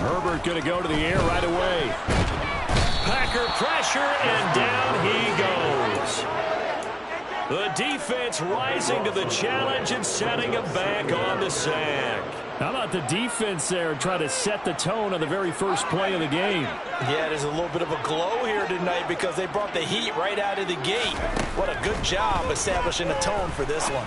Herbert going to go to the air right away. Packer pressure, and down he goes. The defense rising to the challenge and setting him back on the sack. How about the defense there trying to set the tone on the very first play of the game? Yeah, there's a little bit of a glow here tonight because they brought the heat right out of the gate. What a good job establishing a tone for this one.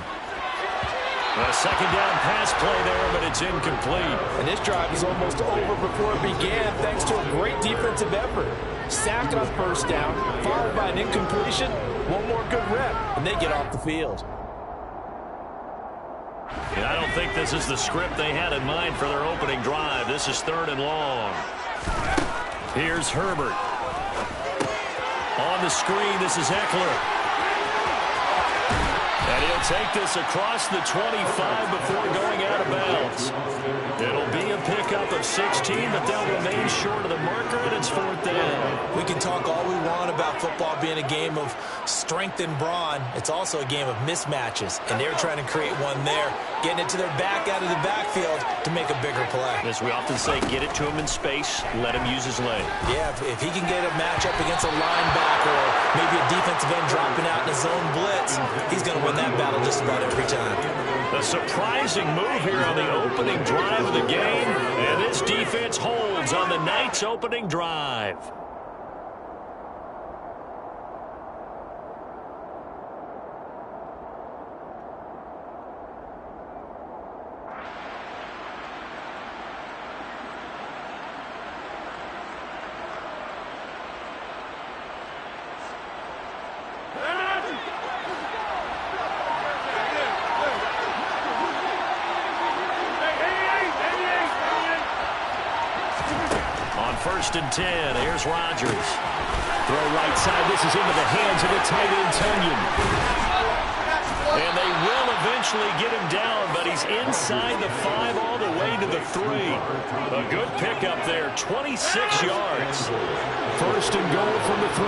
A second down pass play there, but it's incomplete. And this drive is almost over before it began thanks to a great defensive effort. Sack on first down, followed by an incompletion. One more good rep, and they get off the field. And I don't think this is the script they had in mind for their opening drive. This is 3rd and long. Here's Herbert. On the screen, this is Eckler. And he'll take this across the 25 before going out of bounds. It'll be a pickup of 16, but they'll remain short of the marker, and it's 4th down. We can talk all we want about football being a game of strength and brawn. It's also a game of mismatches, and they're trying to create one there, getting it to their back out of the backfield to make a bigger play. As we often say, get it to him in space, let him use his leg. Yeah, if he can get a matchup against a linebacker or maybe a defensive end dropping out in a zone blitz, he's going to win that battle just about every time. A surprising move here on the opening drive of the game, and this defense holds on the night's opening drive. First and 10. Here's Rodgers. Throw right side. This is into the hands of the tight end, Tunyon. And they will eventually get him down, but he's inside the 5 all the way to the 3. A good pickup there, 26 yards. First and goal from the 3.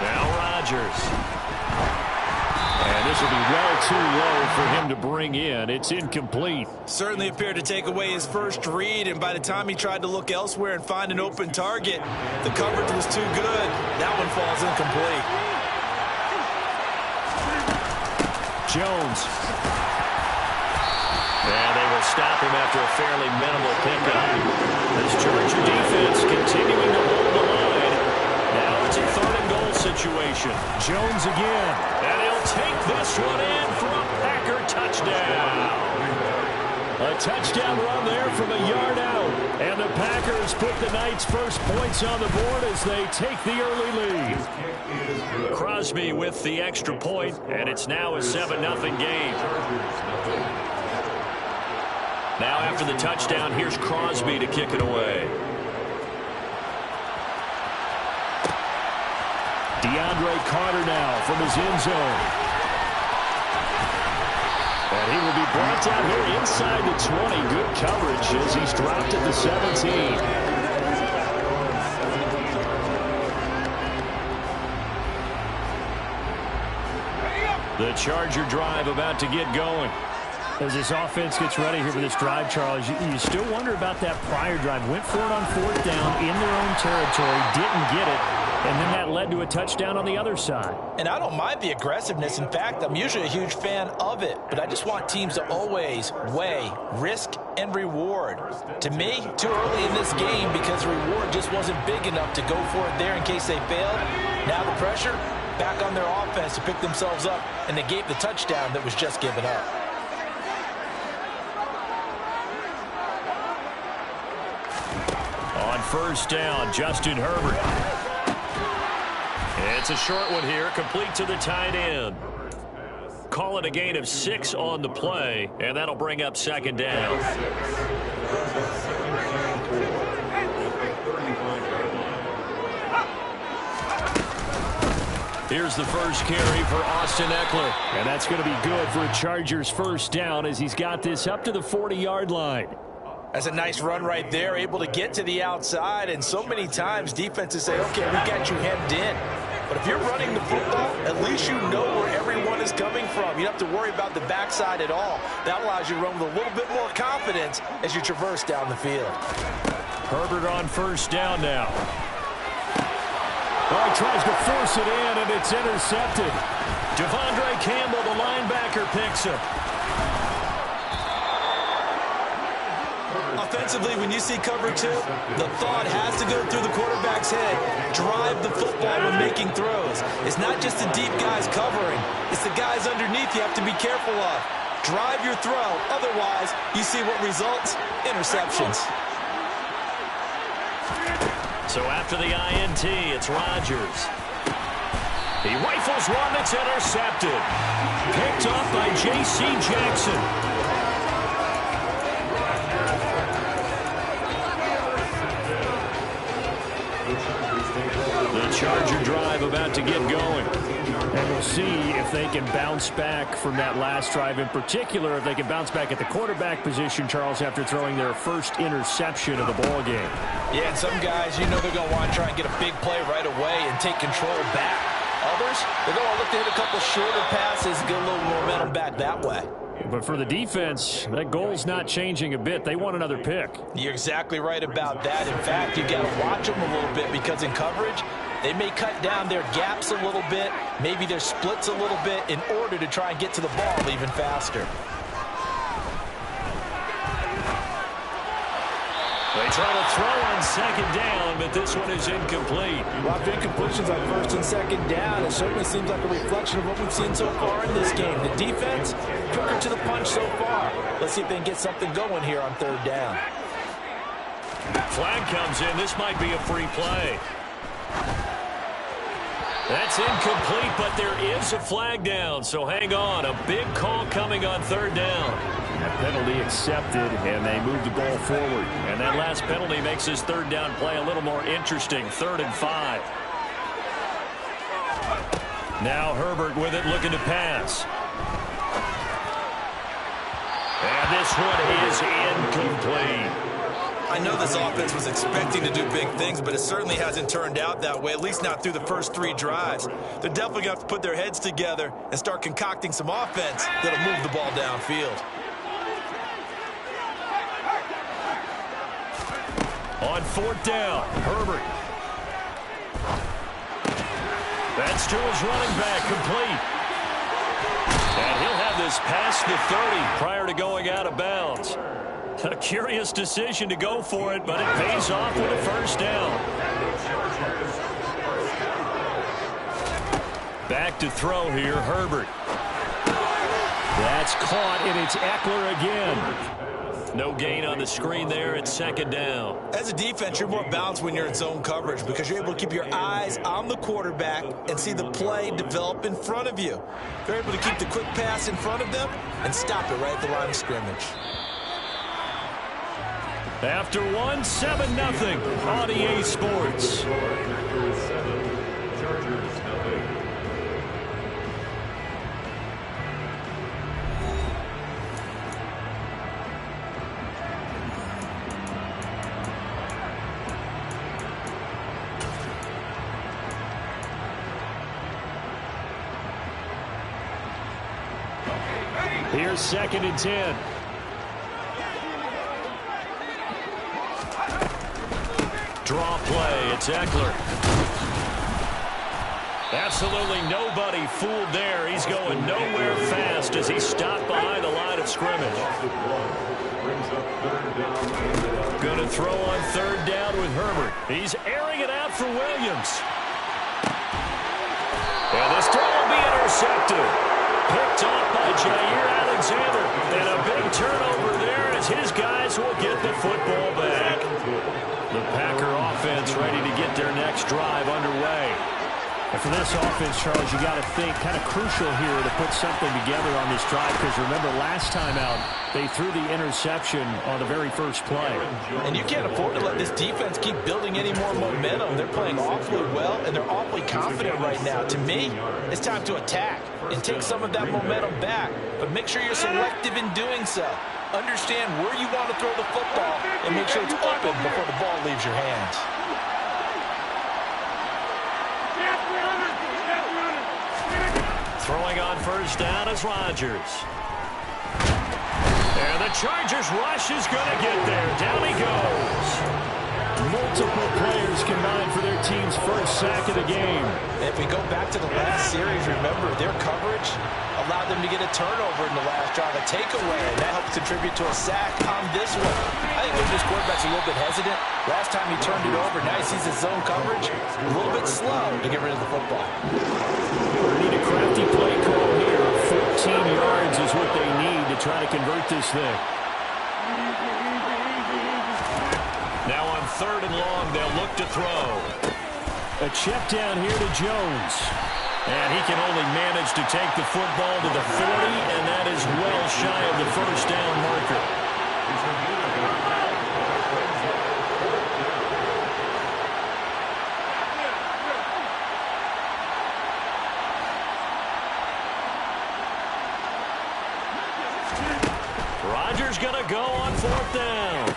Now Rodgers. And this will be well too low for him to bring in. It's incomplete. Certainly appeared to take away his first read, and by the time he tried to look elsewhere and find an open target, the coverage was too good. That one falls incomplete. Jones. And they will stop him after a fairly minimal pickup. This Georgia defense continuing to hold the line. Now it's a 3rd and goal situation. Jones again. And he'll take this one in for a Packer touchdown. A touchdown run there from a yard out. And the Packers put the night's first points on the board as they take the early lead. Crosby with the extra point, and it's now a 7-0 game. Now after the touchdown, here's Crosby to kick it away. DeAndre Carter now from his end zone. And he will be brought down here inside the 20. Good coverage as he's dropped at the 17. The Charger drive about to get going. As this offense gets ready here for this drive, Charles, you still wonder about that prior drive. Went for it on 4th down in their own territory, didn't get it, and then that led to a touchdown on the other side. And I don't mind the aggressiveness. In fact, I'm usually a huge fan of it, but I just want teams to always weigh risk and reward. To me, too early in this game because the reward just wasn't big enough to go for it there in case they failed. Now the pressure back on their offense to pick themselves up, and they gave the touchdown that was just given up. On first down, Justin Herbert. It's a short one here, complete to the tight end. Call it a gain of 6 on the play, and that'll bring up 2nd down. Here's the first carry for Austin Eckler. And that's going to be good for a Chargers first down as he's got this up to the 40-yard line. That's a nice run right there, able to get to the outside. And so many times defenses say, okay, we got you hemmed in. But if you're running the football, at least you know where everyone is this coming from. You don't have to worry about the backside at all. That allows you to run with a little bit more confidence as you traverse down the field. Herbert on first down now. Oh, he tries to force it in, and it's intercepted. Devondre Campbell, the linebacker, picks him. Offensively, when you see cover two, the thought has to go through the quarterback's head. Drive the football when making throws. It's not just the deep guys covering. It's the guys underneath you have to be careful of. Drive your throw. Otherwise, you see what results? Interceptions. So after the INT, it's Rodgers. He rifles one that's intercepted. Picked up by J.C. Jackson. The Charger drive about to get going. And we'll see if they can bounce back from that last drive. In particular, if they can bounce back at the quarterback position, Charles, after throwing their first interception of the ball game. Yeah, and some guys, you know they're going to want to try and get a big play right away and take control back. Others, they're going to look to hit a couple shorter passes, get a little momentum back that way. But for the defense, that goal's not changing a bit. They want another pick. You're exactly right about that. In fact, you got to watch them a little bit because in coverage, they may cut down their gaps a little bit, maybe their splits a little bit in order to try and get to the ball even faster. They try to throw on second down, but this one is incomplete. A lot of incompletions on first and second down. It certainly seems like a reflection of what we've seen so far in this game. The defense, quicker to the punch so far. Let's see if they can get something going here on third down. Flag comes in. This might be a free play. That's incomplete, but there is a flag down, so hang on. A big call coming on third down. That penalty accepted, and they move the ball forward. And that last penalty makes his third down play a little more interesting. 3rd and 5. Now Herbert with it, looking to pass. And this one is incomplete. I know this offense was expecting to do big things, but it certainly hasn't turned out that way, at least not through the first 3 drives. They're definitely going to have to put their heads together and start concocting some offense that'll move the ball downfield. On 4th down, Herbert. That's to his running back, complete. And he'll have this past the 30 prior to going out of bounds. A curious decision to go for it, but it pays off with a first down. Back to throw here, Herbert. That's caught, and it's Eckler again. No gain on the screen there at 2nd down. As a defense, you're more balanced when you're in zone coverage because you're able to keep your eyes on the quarterback and see the play develop in front of you. You're able to keep the quick pass in front of them and stop it right at the line of scrimmage. After 1, 7-0 on EA Sports. Here's 2nd and 10. Draw play, it's Eckler. Absolutely nobody fooled there. He's going nowhere fast as he stopped behind the line of scrimmage. Going to throw on 3rd down with Herbert. He's airing it out for Williams. And this throw will be intercepted. Picked off by Jair Alexander. And a big turnover there as his guys will get the football back. The Packer offense ready to get their next drive underway. And for this offense, Charles, you got to think kind of crucial here to put something together on this drive because remember last time out, they threw the interception on the very first play. And you can't afford to let this defense keep building any more momentum. They're playing awfully well, and they're awfully confident right now. To me, it's time to attack and take some of that momentum back, but make sure you're selective in doing so. Understand where you want to throw the football and make sure it's open before the ball leaves your hands. Throwing on first down is Rodgers. And the Chargers rush is going to get there. Down he goes. Multiple players combined for their team's first sack of the game. If we go back to the last series, remember, their coverage allowed them to get a turnover in the last drive, a takeaway, and that helped contribute to a sack on this one. I think maybe this quarterback's a little bit hesitant. Last time he turned it over, now he sees his zone coverage, a little bit slow to get rid of the football. They need a crafty play call here. 14 yards is what they need to try to convert this thing. Now on 3rd and long, they'll look to throw. A check down here to Jones. And he can only manage to take the football to the 40, and that is well shy of the first down marker. Rodgers going to go on 4th down.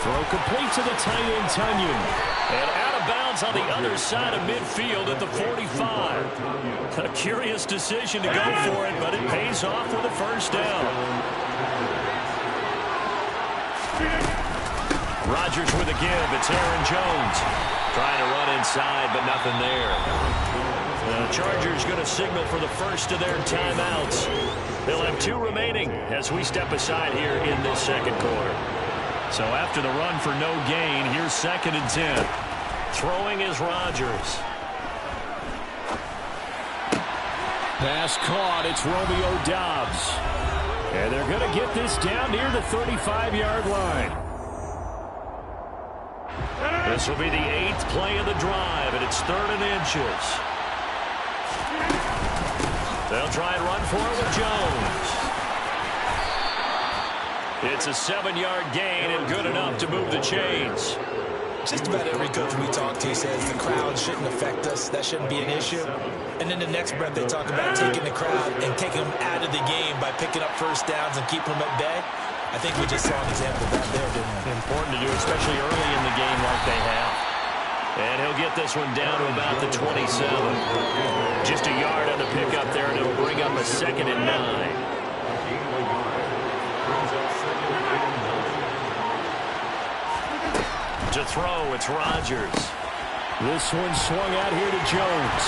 Throw complete to the tight end, Tunyon. And out of bounds on the other side of midfield at the 45. A curious decision to go for it, but it pays off with a first down. Rodgers with a give. It's Aaron Jones. Trying to run inside, but nothing there. The Chargers going to signal for the first of their timeouts. They'll have 2 remaining as we step aside here in this second quarter. So after the run for no gain, here's 2nd and 10. Throwing is Rodgers. Pass caught. It's Romeo Doubs. And they're going to get this down near the 35-yard line. This will be the 8th play of the drive, and it's 3rd and inches. They'll try and run for it with Jones. It's a 7-yard gain and good enough to move the chains. Just about every coach we talk to says the crowd shouldn't affect us. That shouldn't be an issue. And in the next breath, they talk about taking the crowd and taking them out of the game by picking up first downs and keeping them at bay. I think we just saw an example of that there, didn't we? Important to do, especially early in the game like they have. And he'll get this one down to about the 27. Just a yard on the pickup there, and it'll bring up a 2nd and 9. To throw, it's Rodgers. This one swung out here to Jones.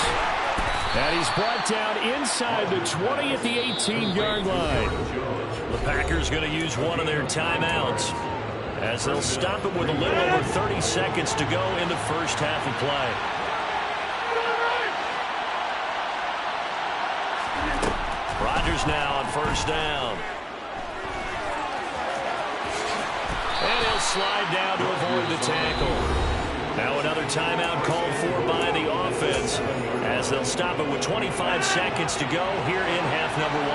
And he's brought down inside the 20 at the 18-yard line. The Packers going to use one of their timeouts as they'll stop it with a little over 30 seconds to go in the first half of play. Rodgers now on first down. And he'll slide down to avoid the tackle. Now another timeout called for by the offense as they'll stop it with 25 seconds to go here in half number 1.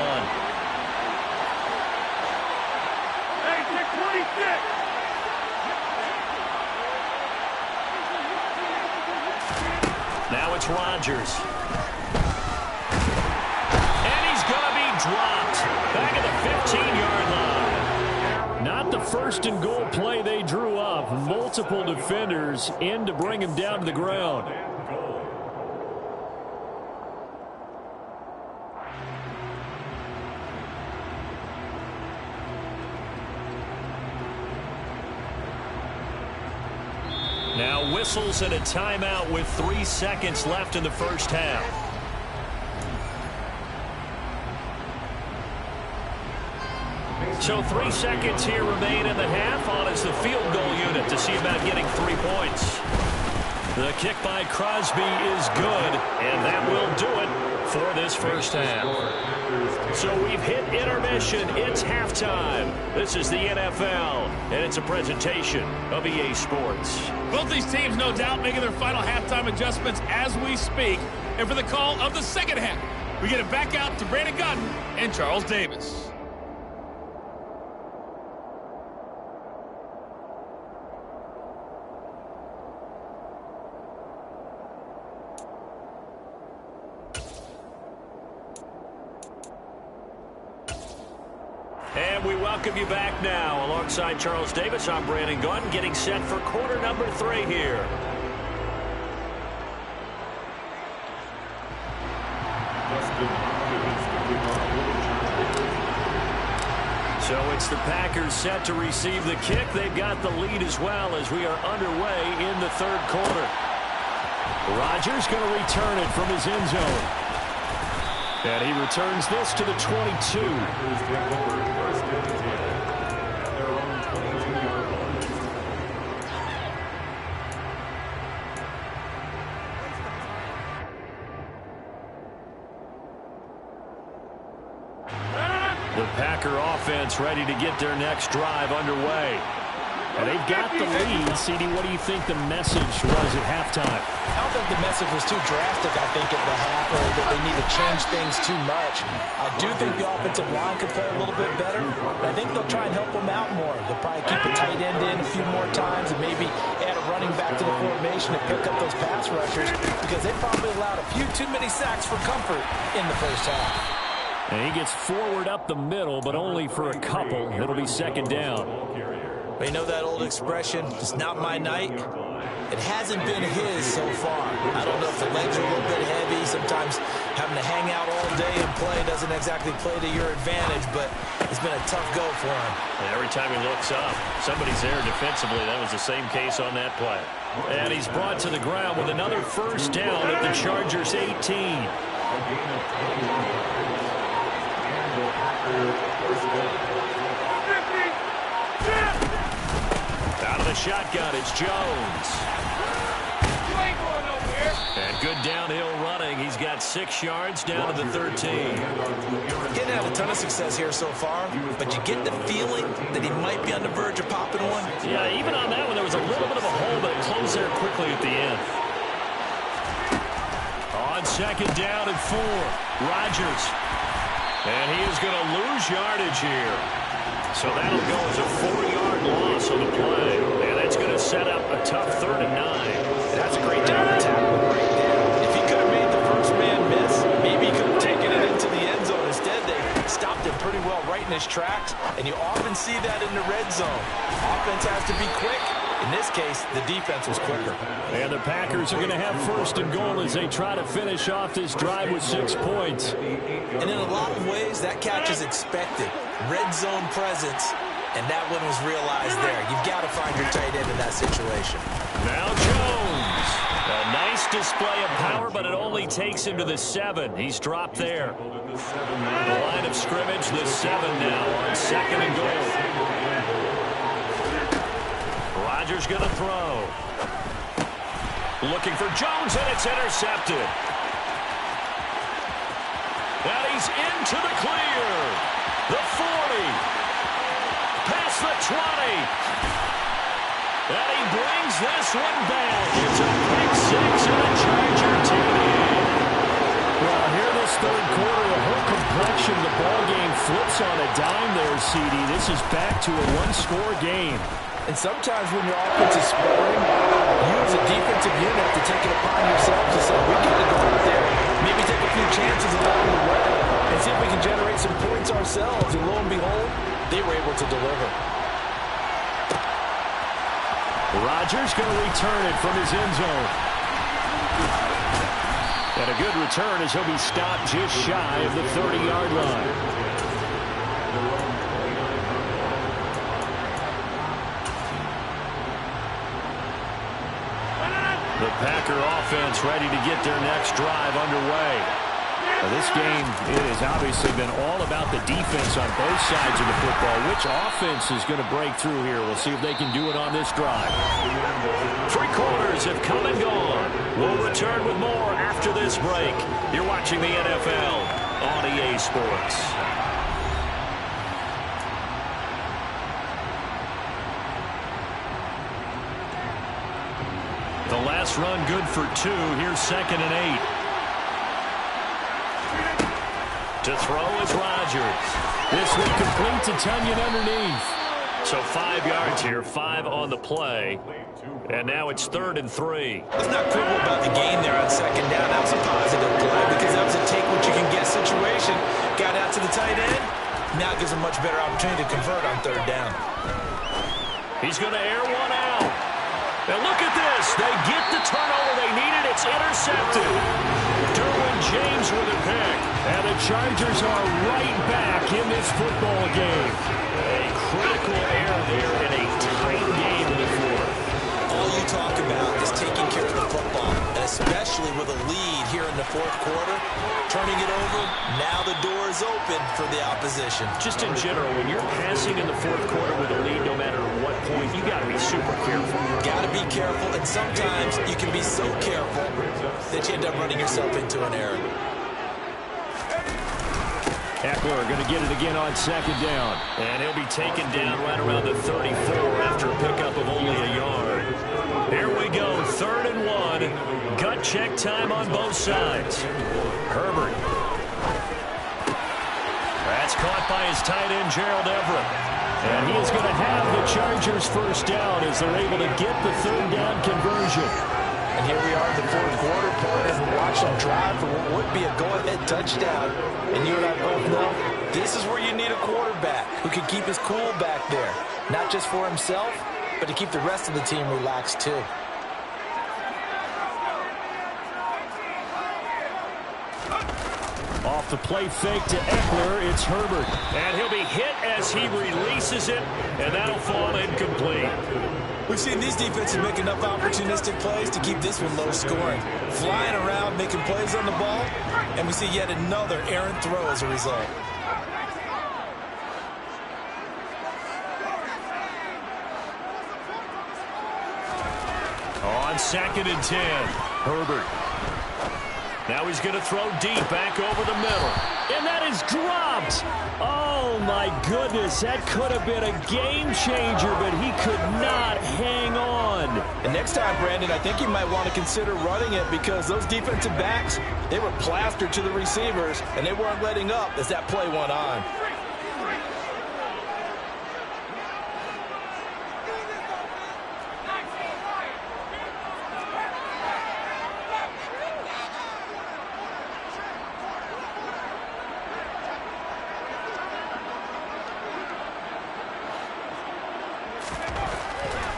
Now it's Rodgers. And he's going to be dropped back at the 15-yard line. Not the first and goal play they drew up. Multiple defenders in to bring him down to the ground. Now whistles and a timeout with 3 seconds left in the first half. So 3 seconds here remain in the half. On is the field goal unit to see about getting 3 points. The kick by Crosby is good, and that will do it for this first half. So we've hit intermission. It's halftime. This is the NFL, and it's a presentation of EA Sports. Both these teams, no doubt, making their final halftime adjustments as we speak. And for the call of the second half, we get it back out to Brandon Gaudin and Charles Davis. And we welcome you back now. Alongside Charles Davis, I'm Brandon Gaudin, getting set for quarter number 3 here. So it's the Packers set to receive the kick. They've got the lead as well as we are underway in the third quarter. Rodgers going to return it from his end zone. And he returns this to the 22. The Packer offense ready to get their next drive underway. And they've got the lead. CD, what do you think the message was at halftime? I don't think the message was too drastic, I think, at the half, or that they need to change things too much. I do think the offensive line could play a little bit better, but I think they'll try and help them out more. They'll probably keep a tight end in a few more times and maybe add a running back to the formation to pick up those pass rushers, because they probably allowed a few too many sacks for comfort in the first half. And he gets forward up the middle, but only for a couple. It'll be second down. You know that old expression, it's not my night? It hasn't been his so far. I don't know if the legs are a little bit heavy. Sometimes having to hang out all day and play doesn't exactly play to your advantage, but it's been a tough go for him. And every time he looks up, somebody's there defensively. That was the same case on that play. And he's brought to the ground with another first down at the Chargers' 18. Out of the shotgun, it's Jones. And good downhill running. He's got 6 yards down to the 13. Getting out a ton of success here so far, but you get the feeling that he might be on the verge of popping one. Yeah, even on that one, there was a little bit of a hole, but it closed there quickly at the end. On second down and 4, Rodgers. And he is going to lose yardage here. So that'll go as a 4-yard loss on the play. And that's going to set up a tough 3rd and 9. That's a great job of tackling right there. If he could have made the first man miss, maybe he could have taken it into the end zone. Instead, they stopped him pretty well right in his tracks. And you often see that in the red zone. Offense has to be quick. In this case, the defense was quicker. And the Packers are going to have 1st and goal as they try to finish off this drive with 6 points. And in a lot of ways, that catch is expected. Red zone presence, and that one was realized there. You've got to find your tight end in that situation. Now Jones. A nice display of power, but it only takes him to the 7. He's dropped there. The line of scrimmage, the 7 now on 2nd and goal. Rodgers going to throw. Looking for Jones, and it's intercepted. And he's into the clear. The 40. Past the 20. And he brings this one back. It's a pick 6 and a Charger TD. Well, here this third quarter, the whole complexion of the ball game flips on a dime there, CD. This is back to a one-score game. And sometimes when your offense is scoring, you as a defensive unit have to take it upon yourself to say, we got to go out there, maybe take a few chances along the way, and see if we can generate some points ourselves. And lo and behold, they were able to deliver. Rodgers going to return it from his end zone. And a good return as he'll be stopped just shy of the 30-yard line. The Packer offense ready to get their next drive underway. Now this game, it has obviously been all about the defense on both sides of the football. Which offense is going to break through here? We'll see if they can do it on this drive. 3 quarters have come and gone. We'll return with more after this break. You're watching the NFL on EA Sports. The last run good for 2. Here's 2nd and 8. To throw is Rodgers. This one complete to Tunyon underneath. So 5 yards here, 5 on the play. And now it's 3rd and 3. Let's not quibble about the gain there on 2nd down. That was a positive play because that was a take-what-you-can-get situation. Got out to the tight end. Now it gives a much better opportunity to convert on 3rd down. He's going to air one out. And look at this. They get the turnover they needed. It's intercepted. Derwin James with a pick. And the Chargers are right back in this football game. A critical error there in a tight game in the fourth. All you talk about is taking care of the football, and especially with a lead here in the fourth quarter. Turning it over, now the door is open for the opposition. Just in general, when you're passing in the fourth quarter with a lead, no matter what point, you got to be super careful. Got to be careful, and sometimes you can be so careful that you end up running yourself into an error. Eckler going to get it again on second down. And he'll be taken down right around the 34 after a pickup of only a yard. Here we go, 3rd and 1. Gut check time on both sides. Herbert. That's caught by his tight end, Gerald Everett. And he is going to have the Chargers first down as they're able to get the 3rd down conversion. And here we are in the fourth quarter, and watch them drive for what would be a go-ahead touchdown. And you and I both know this is where you need a quarterback who can keep his cool back there. Not just for himself, but to keep the rest of the team relaxed too. Off the play fake to Eckler, it's Herbert. And he'll be hit as he releases it, and that'll fall incomplete. We've seen these defenses make enough opportunistic plays to keep this one low scoring. Flying around, making plays on the ball, and we see yet another errant throw as a result. On 2nd and 10, Herbert. Now he's going to throw deep back over the middle. And that is dropped. Oh, my goodness. That could have been a game changer, but he could not hang on. And next time, Brandon, I think you might want to consider running it because those defensive backs, they were plastered to the receivers, and they weren't letting up as that play went on.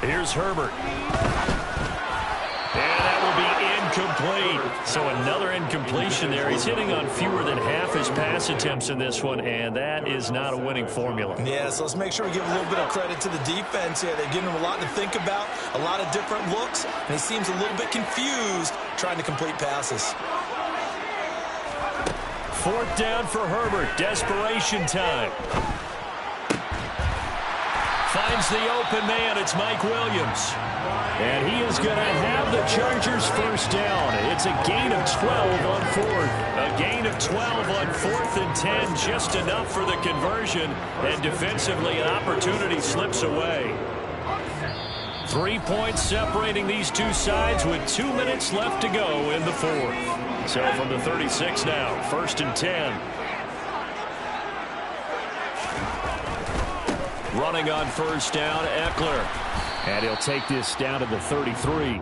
Here's Herbert. And that will be incomplete. So another incompletion there. He's hitting on fewer than half his pass attempts in this one, and that is not a winning formula. Yeah, so let's make sure we give a little bit of credit to the defense here. They're giving him a lot to think about, a lot of different looks, and he seems a little bit confused trying to complete passes. 4th down for Herbert. Desperation time. Finds the open man. It's Mike Williams. And he is going to have the Chargers first down. It's a gain of 12 on 4th. A gain of 12 on 4th and 10. Just enough for the conversion. And defensively, an opportunity slips away. 3 points separating these two sides with 2 minutes left to go in the fourth. So from the 36 now, 1st and 10. Running on first down, Eckler. And he'll take this down to the 33.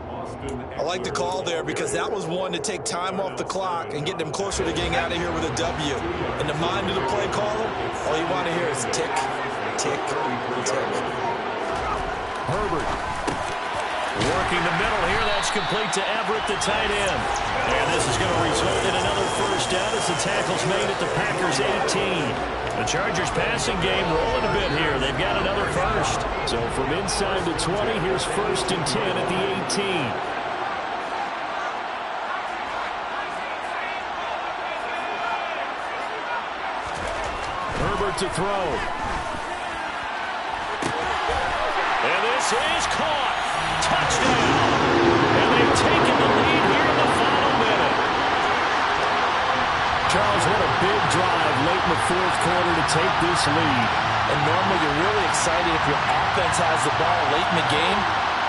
I like the call there because that was one to take time off the clock and get them closer to getting out of here with a W. In the mind of the play caller, all you want to hear is tick, tick, tick. Herbert. Working the middle here. That's complete to Everett, the tight end. And this is going to result in another first down as the tackle's made at the Packers' 18. The Chargers passing game rolling a bit here. They've got another first. So from inside the 20, here's 1st and 10 at the 18. Herbert to throw. And this is caught. Touchdown. And they've taken the lead here in the final minute. Charles, what a big drive late in the fourth quarter to take this lead. And normally you're really excited if your offense has the ball late in the game.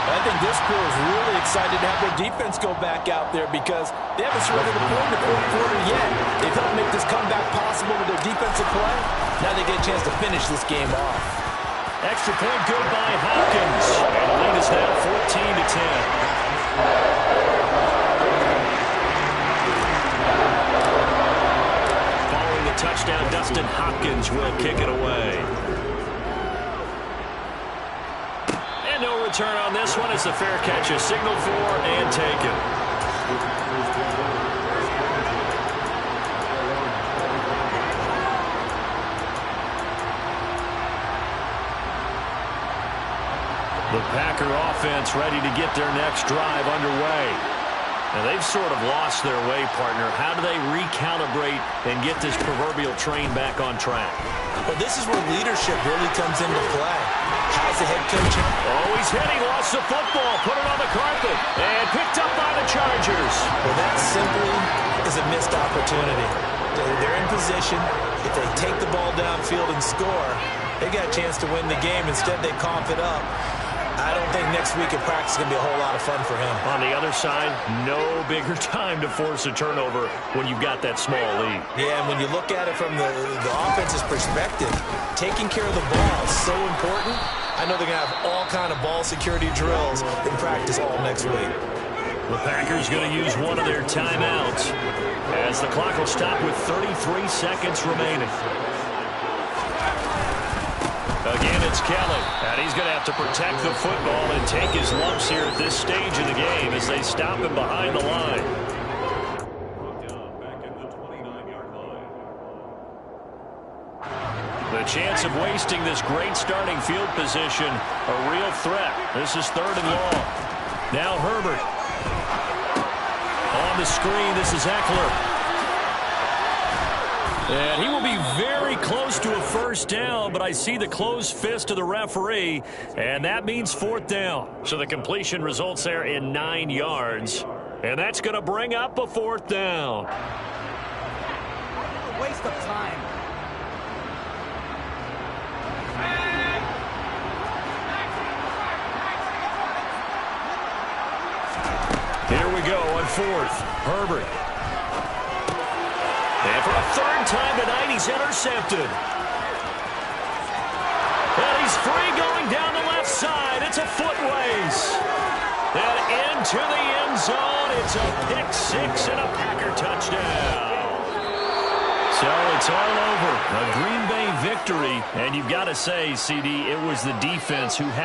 But I think this crew is really excited to have their defense go back out there because they haven't surrendered a point in the fourth quarter yet. They've helped make this comeback possible with their defensive play. Now they get a chance to finish this game off. Extra point good by Hopkins. And the lead is now 14 to 10. Following the touchdown, Dustin Hopkins will kick it away. And no return on this one as the fair catch is signaled for and taken. The Packer offense ready to get their next drive underway. And they've sort of lost their way, partner. How do they recalibrate and get this proverbial train back on track? Well, this is where leadership really comes into play. How's the head coach? Oh, he's hit. He lost the football. Put it on the carpet. And picked up by the Chargers. Well, that simply is a missed opportunity. They're in position. If they take the ball downfield and score, they got a chance to win the game. Instead, they cough it up. I don't think next week at practice is going to be a whole lot of fun for him. On the other side, no bigger time to force a turnover when you've got that small lead. Yeah, and when you look at it from the offense's perspective, taking care of the ball is so important. I know they're going to have all kind of ball security drills in practice all next week. The Packers going to use one of their timeouts as the clock will stop with 33 seconds remaining. Again, it's Kelly, and he's going to have to protect the football and take his lumps here at this stage of the game as they stop him behind the line. The chance of wasting this great starting field position, a real threat. This is 3rd and long. Now Herbert. On the screen, this is Eckler. And he will be very close to a first down, but I see the closed fist of the referee, and that means 4th down. So the completion results there in 9 yards, and that's going to bring up a 4th down. A waste of time. Here we go on 4th. Herbert. And for a 3rd time tonight, he's intercepted. And he's free going down the left side. It's a foot race. And into the end zone. It's a pick 6 and a Packer touchdown. So it's all over. A Green Bay victory. And you've got to say, CD, it was the defense who had